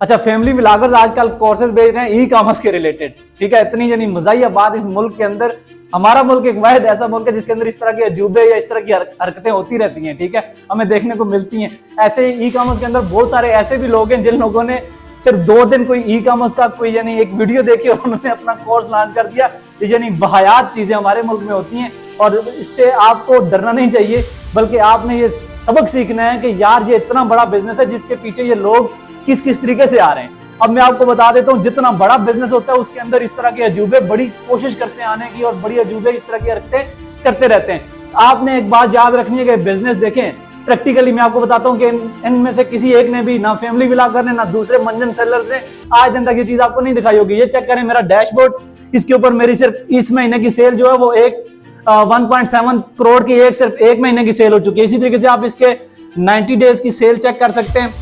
अच्छा, family vloggers आजकल courses भेज रहे हैं ई कॉमर्स के रिलेटेड। ठीक है, इतनी यानी मजाइया बात इस मुल्क के अंदर। हमारा मुल्क एक वाहिद ऐसा मुल्क है जिसके अंदर इस तरह के अजूबे या इस तरह की हरकतें होती रहती हैं। ठीक है, हमें देखने को मिलती हैं। ऐसे ही ई कॉमर्स के अंदर बहुत सारे ऐसे भी लोग हैं जिन लोगों ने सिर्फ 2 दिन कोई ई कॉमर्स का कोई यानी एक वीडियो देखी और उन्होंने अपना कोर्स लॉन्च कर दिया। यानी बहायात चीजें हमारे मुल्क में होती हैं और इससे आपको डरना नहीं चाहिए, बल्कि आपने ये सबक सीखना है कि यार ये इतना बड़ा बिजनेस है जिसके पीछे ये लोग किस किस तरीके से आ रहे हैं। अब मैं आपको बता देता हूँ, जितना बड़ा बिजनेस होता है उसके अंदर इस तरह के अजूबे बड़ी कोशिश करते हैं आने की और बड़ी अजूबे इस तरह की हरकतें करते रहते हैं। आपने एक बात याद रखनी है कि बिजनेस देखें प्रैक्टिकली। मैं आपको बताता हूँ कि इनमें से किसी एक ने भी, ना फैमिली व्लॉगर ने, ना दूसरे मंजन सेलर्स ने आज दिन तक ये चीज आपको नहीं दिखाई होगी। ये चेक करें मेरा डैशबोर्ड, इसके ऊपर मेरी सिर्फ इस महीने की सेल जो है वो 1.7 करोड़ की सिर्फ एक महीने की सेल हो चुकी है। इसी तरीके से आप इसके 90 डेज की सेल चेक कर सकते हैं।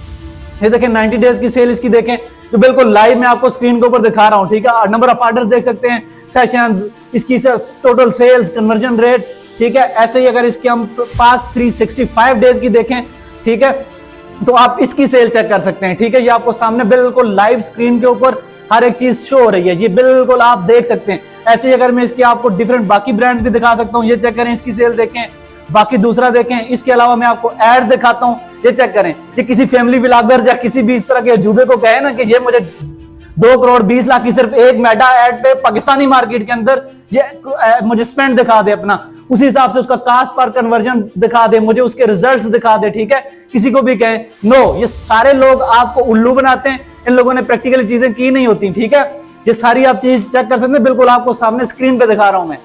ये देखें 90 डेज की सेल इसकी देखें, तो बिल्कुल लाइव मैं आपको स्क्रीन के ऊपर दिखा रहा हूं। ठीक है, नंबर ऑफ ऑर्डर्स देख सकते हैं, सेशंस, इसकी टोटल सेल्स, कन्वर्जन रेट। ठीक है, ऐसे ही अगर इसके हम पास 365 डेज की देखें, ठीक है, तो आप इसकी सेल चेक कर सकते हैं। ठीक है, ये आपको सामने बिल्कुल लाइव स्क्रीन के ऊपर हर एक चीज शो हो रही है, ये बिल्कुल आप देख सकते हैं। ऐसे ही अगर मैं इसकी आपको डिफरेंट बाकी ब्रांड्स भी दिखा सकता हूँ, ये चेक करें, इसकी सेल देखें, बाकी दूसरा देखें। इसके अलावा मैं आपको एड दिखाता हूं, ये चेक करें। ये किसी फैमिली व्लॉगर या किसी भी इस तरह के अजूबे को कहे ना कि ये मुझे 2 करोड़ 20 लाख की सिर्फ एक मेटा एड पे पाकिस्तानी मार्केट के अंदर ये मुझे स्पेंड दिखा दे अपना, उसी हिसाब से उसका कास्ट पर कन्वर्जन दिखा दे, मुझे उसके रिजल्ट्स दिखा दे। ठीक है, किसी को भी कहे नो, ये सारे लोग आपको उल्लू बनाते हैं। इन लोगों ने प्रैक्टिकली चीजें की नहीं होती। ठीक है, ये सारी आप चीज चेक कर सकते हैं, बिल्कुल आपको सामने स्क्रीन पे दिखा रहा हूं मैं।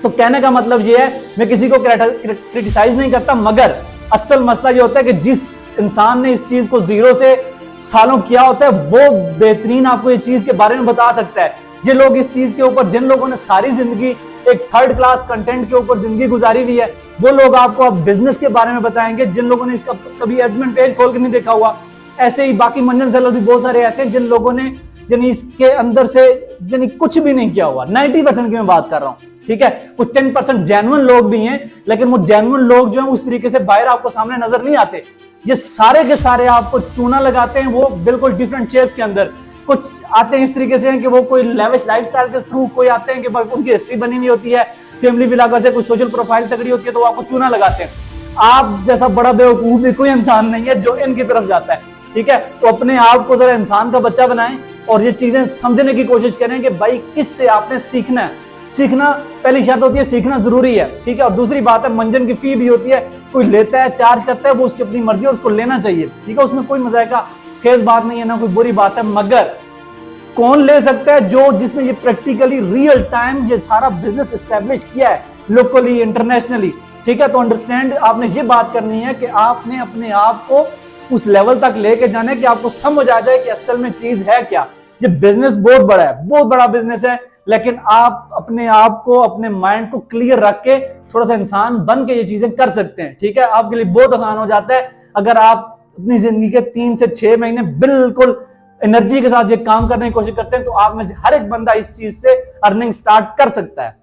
तो कहने का मतलब ये है, मैं किसी को क्रिटिसाइज नहीं करता, मगर असल मसला ये होता है कि जिस इंसान ने इस चीज को जीरो से सालों किया होता है वो बेहतरीन आपको इस चीज के बारे में बता सकता है। ये लोग इस चीज के ऊपर, जिन लोगों ने सारी जिंदगी एक थर्ड क्लास कंटेंट के ऊपर जिंदगी गुजारी हुई है, वो लोग आपको अब बिजनेस के बारे में बताएंगे। जिन लोगों ने इसका कभी एडमिन पेज खोल के नहीं देखा हुआ, ऐसे ही बाकी मंजन सेलर्स भी बहुत सारे ऐसे जिन लोगों ने यानी इसके अंदर से यानी कुछ भी नहीं किया हुआ। 90% की मैं बात कर रहा हूं। ठीक है, कुछ 10% जेन्युइन लोग भी हैं, लेकिन वो जेन्युइन लोग जो हैं उस तरीके से बाहर आपको सामने नजर नहीं आते। ये सारे के सारे आपको चूना लगाते हैं, वो बिल्कुल डिफरेंट शेप्स के अंदर। कुछ आते हैं इस तरीके से कि वो कोई लेविश लाइफस्टाइल के थ्रू, कोई आते हैं कि उनकी हिस्ट्री बनी हुई होती है, फैमिली व्लॉगर से कोई सोशल प्रोफाइल तगड़ी होती है, तो आपको चूना लगाते हैं। आप जैसा बड़ा बेवकूफ भी कोई इंसान नहीं है जो इनकी तरफ जाता है। ठीक है, तो अपने आप को जरा इंसान का बच्चा बनाएं और ये चीजें समझने की कोशिश करें कि भाई किससे आपने सीखना है। सीखना पहली शर्त होती है, सीखना जरूरी है। ठीक है, और दूसरी बात है, मंजन की फी भी होती है, कोई लेता है, चार्ज करता है, वो उसकी अपनी मर्जी और उसको लेना चाहिए। ठीक है, उसमें कोई मजाक का खेस बात नहीं है, ना कोई बुरी बात है, मगर कौन ले सकता है? जो जिसने ये प्रैक्टिकली रियल टाइम ये सारा बिजनेस एस्टेब्लिश किया है, लोकली, इंटरनेशनली। ठीक है, तो अंडरस्टैंड आपने ये बात करनी है कि आपने अपने आप को उस लेवल तक लेके जाना है कि आपको समझ आ जाए कि असल में चीज है क्या। ये बिजनेस बहुत बड़ा है, बहुत बड़ा बिजनेस है, लेकिन आप अपने आप को, अपने माइंड को क्लियर रख के थोड़ा सा इंसान बन के ये चीजें कर सकते हैं। ठीक है, आपके लिए बहुत आसान हो जाता है अगर आप अपनी जिंदगी के 3 से 6 महीने बिल्कुल एनर्जी के साथ ये काम करने की कोशिश करते हैं, तो आप में से हर एक बंदा इस चीज से अर्निंग स्टार्ट कर सकता है।